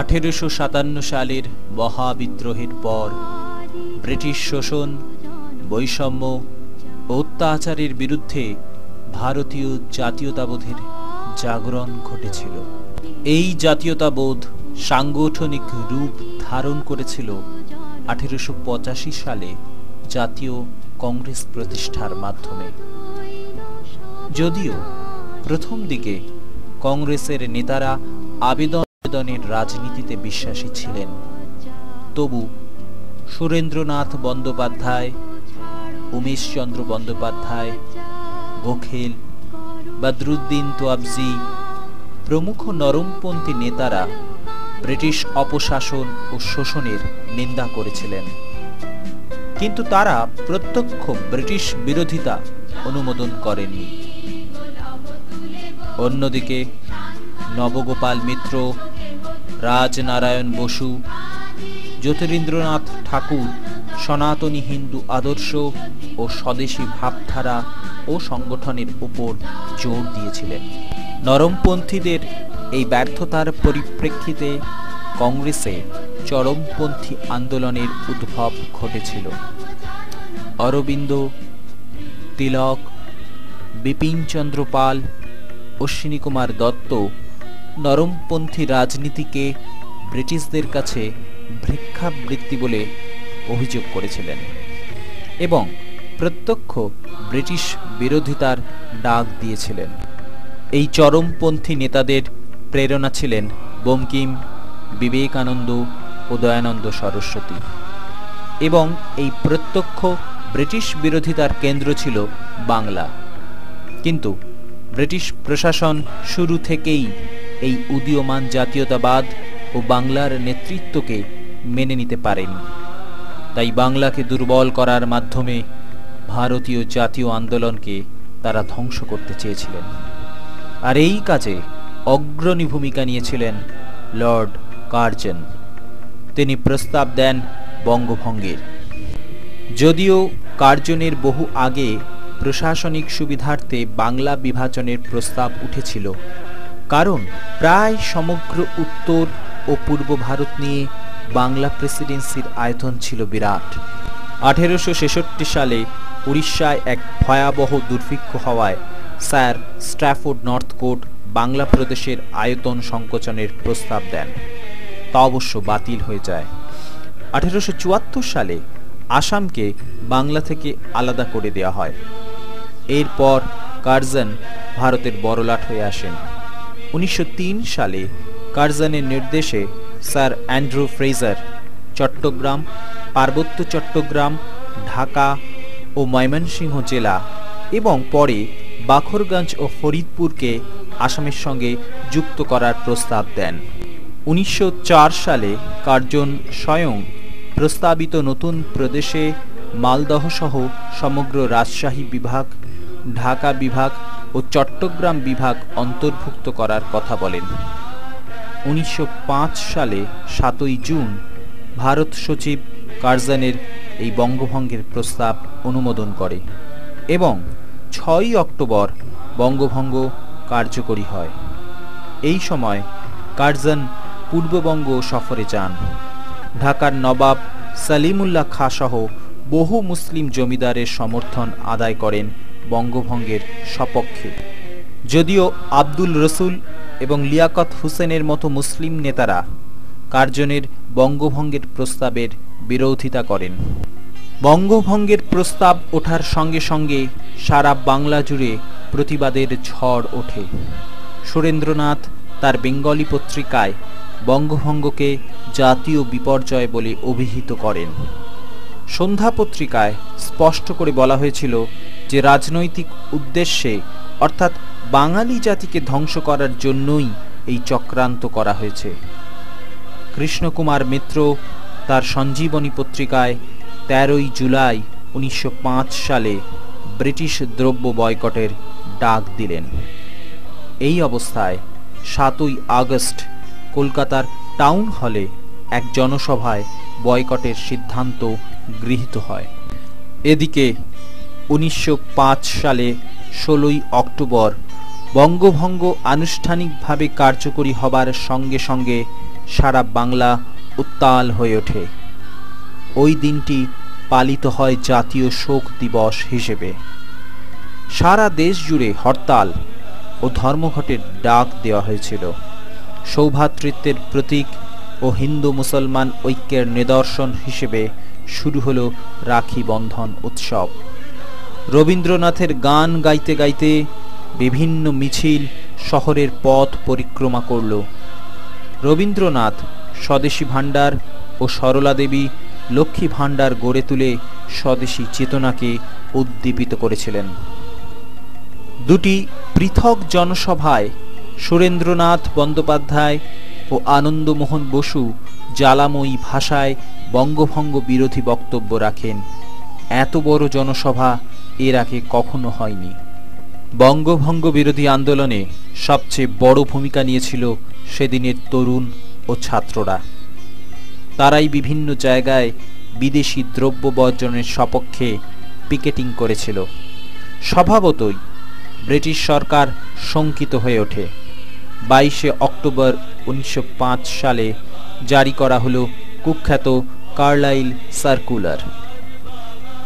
1857 সালের মহাবিদ্রোহের পর ব্রিটিশ শোষণ, বৈষম্য ও অত্যাচারের বিরুদ্ধে ভারতীয় জাতীয়তাবোধের জাগরণ ঘটেছিল। এই জাতীয়তাবোধ সাংগঠনিক রূপ ধারণ করেছিল 1885 সালে জাতীয় কংগ্রেস প্রতিষ্ঠার মাধ্যমে। যদিও প্রথম দিকে কংগ্রেসের নেতারা আবেদনের রাজনীতিতে বিশ্বাসী ছিলেন, তবু সুরেন্দ্রনাথ বন্দ্যোপাধ্যায়, উমেশচন্দ্র বন্দ্যোপাধ্যায়, গোখেল, বদরুদ্দিন তোয়াবজি প্রমুখ নরমপন্থী নেতারা ব্রিটিশ অপশাসন ও শোষণের নিন্দা করেছিলেন, কিন্তু তারা প্রত্যক্ষ ব্রিটিশ বিরোধিতা অনুমোদন করেননি। অন্যদিকে নবগোপাল মিত্র, রাজনারায়ণ বসু, জ্যোতিরিন্দ্রনাথ ঠাকুর সনাতনী হিন্দু আদর্শ ও স্বদেশী ভাবধারা ও সংগঠনের উপর জোর দিয়েছিলেন। নরমপন্থীদের এই ব্যর্থতার পরিপ্রেক্ষিতে কংগ্রেসে চরমপন্থী আন্দোলনের উদ্ভব ঘটেছিল। অরবিন্দ, তিলক, বিপিনচন্দ্র পাল, অশ্বিনী কুমার দত্ত নরমপন্থী রাজনীতিকে ব্রিটিশদের কাছে ভিক্ষাবৃত্তি বলে অভিযোগ করেছিলেন এবং প্রত্যক্ষ ব্রিটিশ বিরোধিতার ডাক দিয়েছিলেন। এই চরমপন্থী নেতাদের প্রেরণা ছিলেন বঙ্কিম, বিবেকানন্দ ও দয়ানন্দ সরস্বতী, এবং এই প্রত্যক্ষ ব্রিটিশ বিরোধিতার কেন্দ্র ছিল বাংলা। কিন্তু ব্রিটিশ প্রশাসন শুরু থেকেই এই উদীয়মান জাতীয়তাবাদ ও বাংলার নেতৃত্বকে মেনে নিতে পারেনি। তাই বাংলাকে দুর্বল করার মাধ্যমে ভারতীয় জাতীয় আন্দোলনকে তারা ধ্বংস করতে চেয়েছিলেন। আর এই কাজে অগ্রণী ভূমিকা নিয়েছিলেন লর্ড কার্জন। তিনি প্রস্তাব দেন বঙ্গভঙ্গের। যদিও কার্জনের বহু আগে প্রশাসনিক সুবিধার্থে বাংলা বিভাজনের প্রস্তাব উঠেছিল, কারণ প্রায় সমগ্র উত্তর ও পূর্ব ভারত নিয়ে বাংলা প্রেসিডেন্সির আয়তন ছিল বিরাট। 1866 সালে উড়িষ্যায় এক ভয়াবহ দুর্ভিক্ষ হওয়ায় স্যার স্ট্র্যাফোর্ড নর্থকোট বাংলা প্রদেশের আয়তন সংকোচনের প্রস্তাব দেন। তা অবশ্য বাতিল হয়ে যায়। 1874 সালে আসামকে বাংলা থেকে আলাদা করে দেওয়া হয়। এরপর কার্জন ভারতের বড়লাট হয়ে আসেন। 1903 সালে কার্জনের নির্দেশে স্যার অ্যান্ড্রু ফ্রেজার চট্টগ্রাম, পার্বত্য চট্টগ্রাম, ঢাকা ও ময়মনসিংহ জেলা এবং পরে বাখরগঞ্জ ও ফরিদপুরকে আসামের সঙ্গে যুক্ত করার প্রস্তাব দেন। 1904 সালে কার্জন স্বয়ং প্রস্তাবিত নতুন প্রদেশে মালদহ সহ সমগ্র রাজশাহী বিভাগ, ঢাকা বিভাগ ও চট্টগ্রাম বিভাগ অন্তর্ভুক্ত করার কথা বলেন। 1905 সালে 7 জুন ভারত সচিব কার্জনের এই বঙ্গভঙ্গের প্রস্তাব অনুমোদন করে এবং 6 অক্টোবর বঙ্গভঙ্গ কার্যকরী হয়। এই সময় কার্জন পূর্ববঙ্গ সফরে যান। ঢাকার নবাব সালিমুল্লাহ খাঁ সহ বহু মুসলিম জমিদারের সমর্থন আদায় করেন বঙ্গভঙ্গের সপক্ষে। যদিও আব্দুল রসুল এবং লিয়াকত হুসেনের মতো মুসলিম নেতারা কার্জনের বঙ্গভঙ্গের প্রস্তাবের বিরোধিতা করেন। বঙ্গভঙ্গের প্রস্তাব ওঠার সঙ্গে সঙ্গে সারা বাংলা জুড়ে প্রতিবাদের ঝড় ওঠে। সুরেন্দ্রনাথ তার বেঙ্গলি পত্রিকায় বঙ্গভঙ্গকে জাতীয় বিপর্যয় বলে অভিহিত করেন। সন্ধ্যা পত্রিকায় স্পষ্ট করে বলা হয়েছিল যে রাজনৈতিক উদ্দেশ্যে, অর্থাৎ বাঙালি জাতিকে ধ্বংস করার জন্যই এই চক্রান্ত করা হয়েছে। কৃষ্ণকুমার মিত্র তার সঞ্জীবনী পত্রিকায় 13 জুলাই 1905 সালে ব্রিটিশ দ্রব্য বয়কটের ডাক দিলেন। এই অবস্থায় 7 আগস্ট কলকাতার টাউন হলে এক জনসভায় বয়কটের সিদ্ধান্ত গৃহীত হয়। এদিকে 1905 সালে 16 অক্টোবর বঙ্গভঙ্গ আনুষ্ঠানিকভাবে কার্যকরী হবার সঙ্গে সঙ্গে সারা বাংলা উত্তাল হয়ে ওঠে। ওই দিনটি পালিত হয় জাতীয় শোক দিবস হিসেবে। সারা দেশ জুড়ে হরতাল ও ধর্মঘটের ডাক দেওয়া হয়েছিল। সৌভ্রাতৃত্বের প্রতীক ও হিন্দু মুসলমান ঐক্যের নিদর্শন হিসেবে শুরু হলো রাখি বন্ধন উৎসব। রবীন্দ্রনাথের গান গাইতে গাইতে বিভিন্ন মিছিল শহরের পথ পরিক্রমা করল। রবীন্দ্রনাথ স্বদেশী ভাণ্ডার ও সরলা দেবী লক্ষ্মী ভাণ্ডার গড়ে তুলে স্বদেশী চেতনাকে উদ্দীপিত করেছিলেন। দুটি পৃথক জনসভায় সুরেন্দ্রনাথ বন্দ্যোপাধ্যায় ও আনন্দমোহন বসু জ্বালাময়ী ভাষায় বঙ্গভঙ্গ বিরোধী বক্তব্য রাখেন। এত বড় জনসভা এর আগে কখনো হয়নি। বঙ্গভঙ্গ বিরোধী আন্দোলনে সবচেয়ে বড় ভূমিকা নিয়েছিল সেদিনের তরুণ ও ছাত্ররা। তারাই বিভিন্ন জায়গায় বিদেশি দ্রব্য বর্জনের সপক্ষে পিকেটিং করেছিল। স্বভাবতই ব্রিটিশ সরকার শঙ্কিত হয়ে ওঠে। 22শে অক্টোবর 1905 সালে জারি করা হলো কুখ্যাত কার্লাইল সার্কুলার।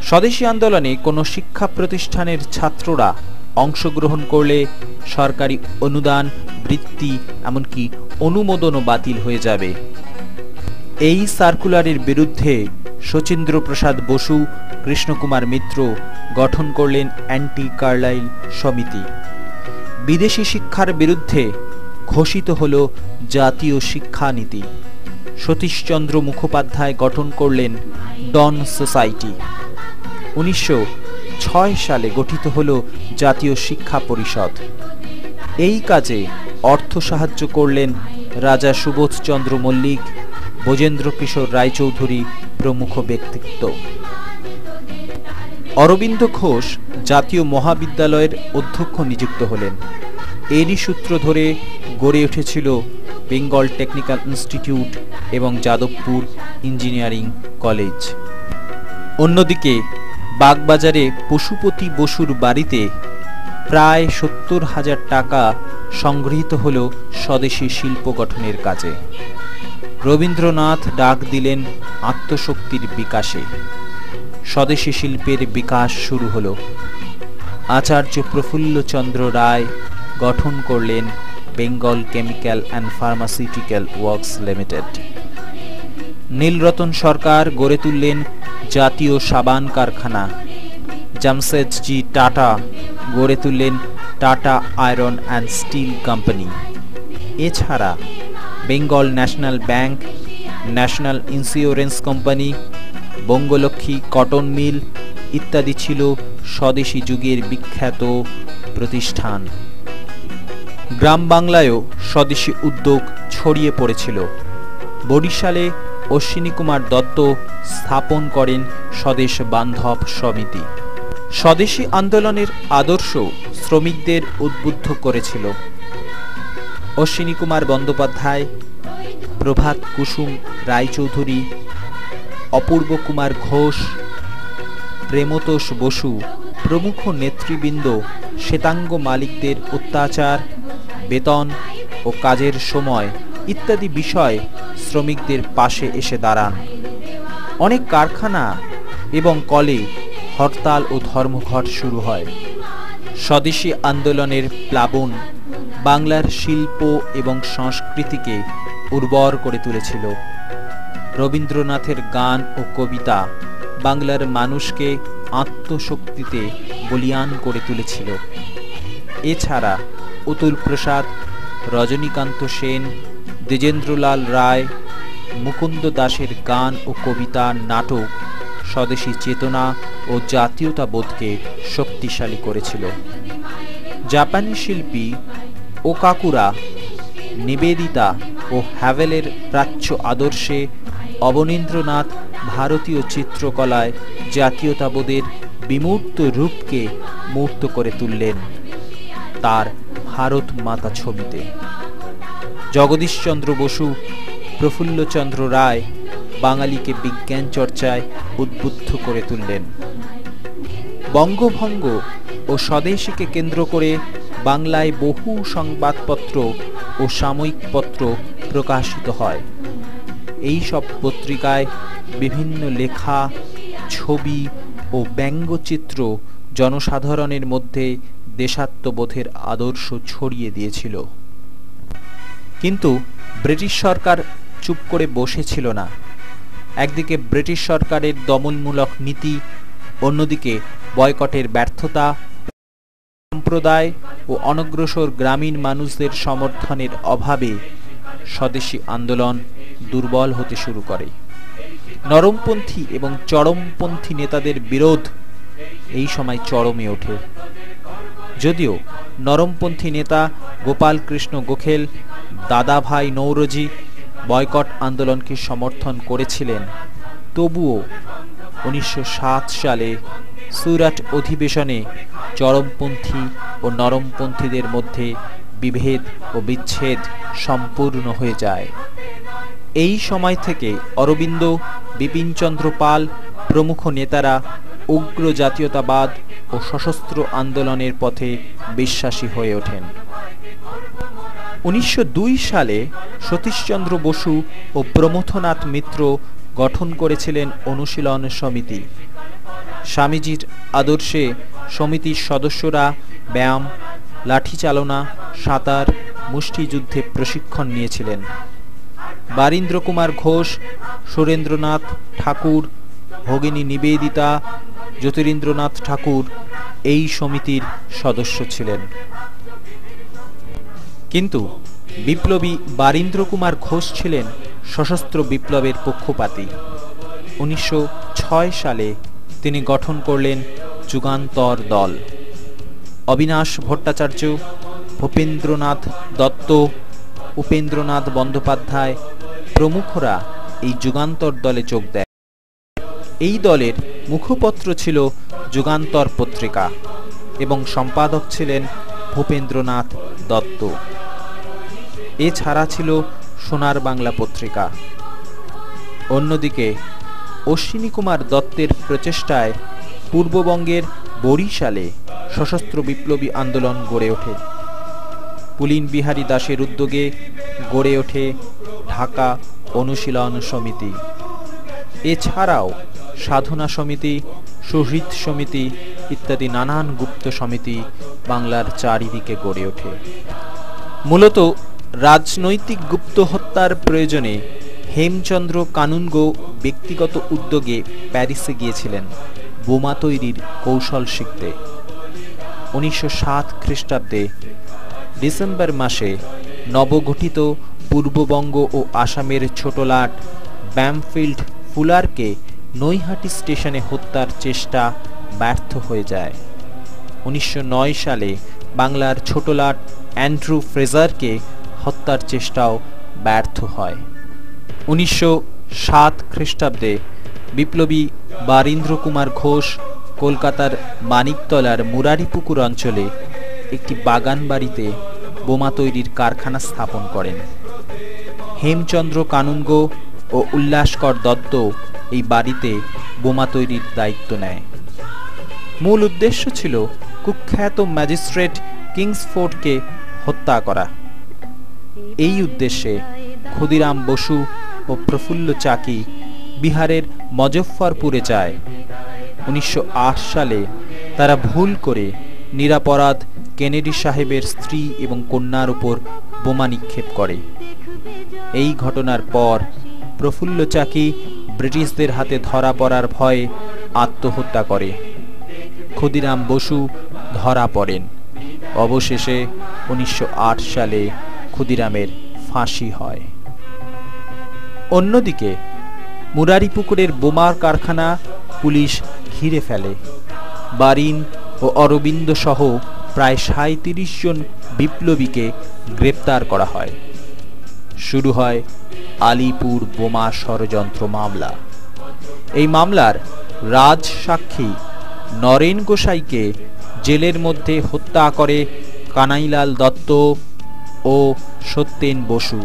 স্বদেশী আন্দোলনে কোনো শিক্ষা প্রতিষ্ঠানের ছাত্ররা অংশগ্রহণ করলে সরকারি অনুদান, বৃত্তি, এমনকি অনুমোদনও বাতিল হয়ে যাবে। এই সার্কুলারের বিরুদ্ধে শচীন্দ্রপ্রসাদ বসু, কৃষ্ণকুমার মিত্র গঠন করলেন অ্যান্টি কার্লাইল সমিতি। বিদেশি শিক্ষার বিরুদ্ধে ঘোষিত হল জাতীয় শিক্ষানীতি। সতীশচন্দ্র মুখোপাধ্যায় গঠন করলেন ডন সোসাইটি। 1906 সালে গঠিত হল জাতীয় শিক্ষা পরিষদ। এই কাজে অর্থ সাহায্য করলেন রাজা সুবোধচন্দ্র মল্লিক, ব্রজেন্দ্র কিশোর রায়চৌধুরী প্রমুখ ব্যক্তিত্ব। অরবিন্দ ঘোষ জাতীয় মহাবিদ্যালয়ের অধ্যক্ষ নিযুক্ত হলেন। এরই সূত্র ধরে গড়ে উঠেছিল বেঙ্গল টেকনিক্যাল ইনস্টিটিউট এবং যাদবপুর ইঞ্জিনিয়ারিং কলেজ। অন্যদিকে বাগবাজারে পশুপতি বসুর বাড়িতে প্রায় 70,000 টাকা সংগৃহীত হল স্বদেশী শিল্প গঠনের কাজে। রবীন্দ্রনাথ ডাক দিলেন আত্মশক্তির বিকাশে। স্বদেশী শিল্পের বিকাশ শুরু হল। আচার্য প্রফুল্লচন্দ্র রায় গঠন করলেন Bengal chemical and pharmaceutical works limited. Nilratan Sarkar গড়ে তুললেন জাতীয় সাবান কারখানা। জামশেদজি টাটা গড়ে তুললেন Tata iron and steel company. এছাড়া Bengal national bank, national insurance company, Bangalakshmi cotton mill ইত্যাদি ছিল স্বদেশী যুগের বিখ্যাত প্রতিষ্ঠান। গ্রাম বাংলায়ও স্বদেশী উদ্যোগ ছড়িয়ে পড়েছিল। বরিশালে অশ্বিনী কুমার দত্ত স্থাপন করেন স্বদেশ বান্ধব সমিতি। স্বদেশী আন্দোলনের আদর্শ শ্রমিকদের উদ্বুদ্ধ করেছিল। অশ্বিনী কুমার বন্দ্যোপাধ্যায়, প্রভাত কুসুম রায়চৌধুরী, অপূর্ব কুমার ঘোষ, প্রেমতোষ বসু প্রমুখ নেতৃবৃন্দ শ্বেতাঙ্গ মালিকদের অত্যাচার, বেতন ও কাজের সময় ইত্যাদি বিষয়ে শ্রমিকদের পাশে এসে দাঁড়ান। অনেক কারখানা এবং কলে হরতাল ও ধর্মঘট শুরু হয়। স্বদেশী আন্দোলনের প্লাবন বাংলার শিল্প এবং সংস্কৃতিকে উর্বর করে তুলেছিল। রবীন্দ্রনাথের গান ও কবিতা বাংলার মানুষকে আত্মশক্তিতে বলীয়ান করে তুলেছিল। এছাড়া অতুল প্রসাদ, রজনীকান্ত সেন, দ্বিজেন্দ্রলাল রায়, মুকুন্দ দাসের গান ও কবিতা, নাটক স্বদেশী চেতনা ও জাতীয়তাবোধকে শক্তিশালী করেছিল। জাপানি শিল্পী ওকাকুরা, নিবেদিতা ও হ্যাভেলের প্রাচ্য আদর্শে অবনীন্দ্রনাথ ভারতীয় চিত্রকলায় জাতীয়তাবোধের বিমূর্ত রূপকে মূর্ত করে তুললেন তার ভারত মাতা ছবিতে। জগদীশচন্দ্র বসু, প্রফুল্লচন্দ্র রায় বাঙালিকে বিজ্ঞান চর্চায় উদ্বুদ্ধ করে তুললেন। বঙ্গভঙ্গ ও স্বদেশীকে কেন্দ্র করে বাংলায় বহু সংবাদপত্র ও সাময়িক পত্র প্রকাশিত হয়। এই সব পত্রিকায় বিভিন্ন লেখা, ছবি ও ব্যঙ্গচিত্র জনসাধারণের মধ্যে দেশাত্মবোধের আদর্শ ছড়িয়ে দিয়েছিল। কিন্তু ব্রিটিশ সরকার চুপ করে বসেছিল না। একদিকে ব্রিটিশ সরকারের দমনমূলক নীতি, অন্যদিকে বয়কটের ব্যর্থতা, সম্প্রদায় ও অনগ্রসর গ্রামীণ মানুষদের সমর্থনের অভাবে স্বদেশী আন্দোলন দুর্বল হতে শুরু করে। নরমপন্থী এবং চরমপন্থী নেতাদের বিরোধ এই সময় চরমে ওঠে। যদিও নরমপন্থী নেতা গোপাল কৃষ্ণ গোখেল, দাদাভাই নৌরোজি বয়কট আন্দোলনকে সমর্থন করেছিলেন, তবুও 1907 সালে সুরাট অধিবেশনে চরমপন্থী ও নরমপন্থীদের মধ্যে বিভেদ ও বিচ্ছেদ সম্পূর্ণ হয়ে যায়। এই সময় থেকে অরবিন্দ, বিপিনচন্দ্র পাল প্রমুখ নেতারা উগ্র জাতীয়তাবাদ ও সশস্ত্র আন্দোলনের পথে বিশ্বাসী হয়ে ওঠেন। 1902 সালে সতীশচন্দ্র বসু ও প্রমথনাথ মিত্র গঠন করেছিলেন অনুশীলন সমিতি। স্বামীজির আদর্শে সমিতির সদস্যরা ব্যায়াম, লাঠিচালনা, সাঁতার, মুষ্টিযুদ্ধে প্রশিক্ষণ নিয়েছিলেন। বারীন্দ্র কুমার ঘোষ, সুরেন্দ্রনাথ ঠাকুর, ভগিনী নিবেদিতা, জ্যোতিরিন্দ্রনাথ ঠাকুর এই সমিতির সদস্য ছিলেন। কিন্তু বিপ্লবী বারীন্দ্র কুমার ঘোষ ছিলেন সশস্ত্র বিপ্লবের পক্ষপাতী। 1906 সালে তিনি গঠন করলেন যুগান্তর দল। অবিনাশ ভট্টাচার্য, ভূপেন্দ্রনাথ দত্ত, উপেন্দ্রনাথ বন্দ্যোপাধ্যায় প্রমুখরা এই যুগান্তর দলে যোগ দেয়। এই দলের মুখপত্র ছিল যুগান্তর পত্রিকা এবং সম্পাদক ছিলেন ভূপেন্দ্রনাথ দত্ত। এছাড়া ছিল সোনার বাংলা পত্রিকা। অন্যদিকে অশ্বিনী কুমার দত্তের প্রচেষ্টায় পূর্ববঙ্গের বরিশালে সশস্ত্র বিপ্লবী আন্দোলন গড়ে ওঠে। পুলিন বিহারী দাসের উদ্যোগে গড়ে ওঠে ঢাকা অনুশীলন সমিতি। এছাড়াও সাধনা সমিতি, সুহৃদ সমিতি ইত্যাদি নানান গুপ্ত সমিতি বাংলার চারিদিকে গড়ে ওঠে। মূলত রাজনৈতিক গুপ্ত হত্যার প্রয়োজনে হেমচন্দ্র কানুনগো ব্যক্তিগত উদ্যোগে প্যারিসে গিয়েছিলেন বোমা তৈরির কৌশল শিখতে। 1907 খ্রিস্টাব্দে ডিসেম্বর মাসে নবগঠিত পূর্ববঙ্গ ও আসামের ছোটলাট ব্যামফিল্ড ফুলারকে নৈহাটি স্টেশনে হত্যার চেষ্টা ব্যর্থ হয়ে যায়। 1909 সালে বাংলার ছোটলাট অ্যান্ড্রু ফ্রেজারকে হত্যার চেষ্টাও ব্যর্থ হয়। 1907 খ্রিস্টাব্দে বিপ্লবী বারীন্দ্র কুমার ঘোষ কলকাতার মানিকতলার মুরারিপুকুর অঞ্চলে একটি বাগান বাড়িতে বোমা তৈরির কারখানা স্থাপন করেন। হেমচন্দ্র কানুনগো ও উল্লাসকর দত্ত এই বাড়িতে বোমা তৈরির দায়িত্ব নেয়। মূল উদ্দেশ্য ছিল কুখ্যাত ম্যাজিস্ট্রেট কিংসফোর্ডকে হত্যা করা। এই উদ্দেশ্যে ক্ষুদিরাম বসু ও প্রফুল্ল চাকি বিহারের মজফ্ফরপুরে যায়। 1908 সালে তারা ভুল করে নিরাপরাধ কেনেডি সাহেবের স্ত্রী এবং কন্যার উপর বোমা নিক্ষেপ করে। এই ঘটনার পর প্রফুল্ল চাকি ব্রিটিশদের হাতে ধরা পড়ার ভয়ে আত্মহত্যা করে। ক্ষুদিরাম বসু ধরা পড়েন। অবশেষে 1908 সালে ক্ষুদিরামের ফাঁসি হয়। অন্যদিকে মুরারিপুকুরের বোমার কারখানা পুলিশ ঘিরে ফেলে। বারিন ও অরবিন্দ সহ প্রায় 37 জন বিপ্লবীকে গ্রেপ্তার করা হয়। শুরু হয় আলিপুর বোমা ষড়যন্ত্র মামলা। এই মামলার রাজ সাক্ষী নরেন গোসাইকে জেলের মধ্যে হত্যা করে কানাইলাল দত্ত ও সত্যেন বসু।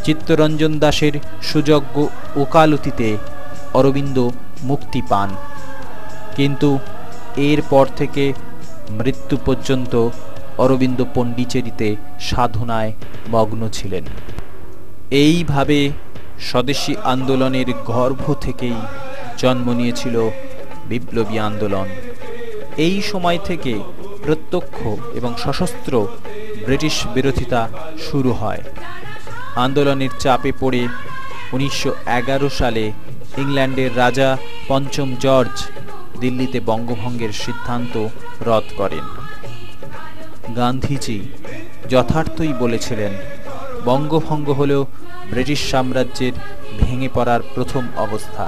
চিত্তরঞ্জন দাসের সুযোগ্য ওকালতিতে অরবিন্দ মুক্তি পান, কিন্তু এরপর থেকে মৃত্যু পর্যন্ত অরবিন্দ পণ্ডিচেরিতে সাধনায় মগ্ন ছিলেন। এইভাবে স্বদেশী আন্দোলনের গর্ভ থেকেই জন্ম নিয়েছিল বিপ্লবী আন্দোলন। এই সময় থেকে প্রত্যক্ষ এবং সশস্ত্র ব্রিটিশ বিরোধিতা শুরু হয়। আন্দোলনের চাপে পড়ে 1911 সালে ইংল্যান্ডের রাজা পঞ্চম জর্জ দিল্লিতে বঙ্গভঙ্গের সিদ্ধান্ত রদ করেন। গান্ধীজি যথার্থই বলেছিলেন, বঙ্গভঙ্গ হল ব্রিটিশ সাম্রাজ্যের ভেঙে পড়ার প্রথম অবস্থা।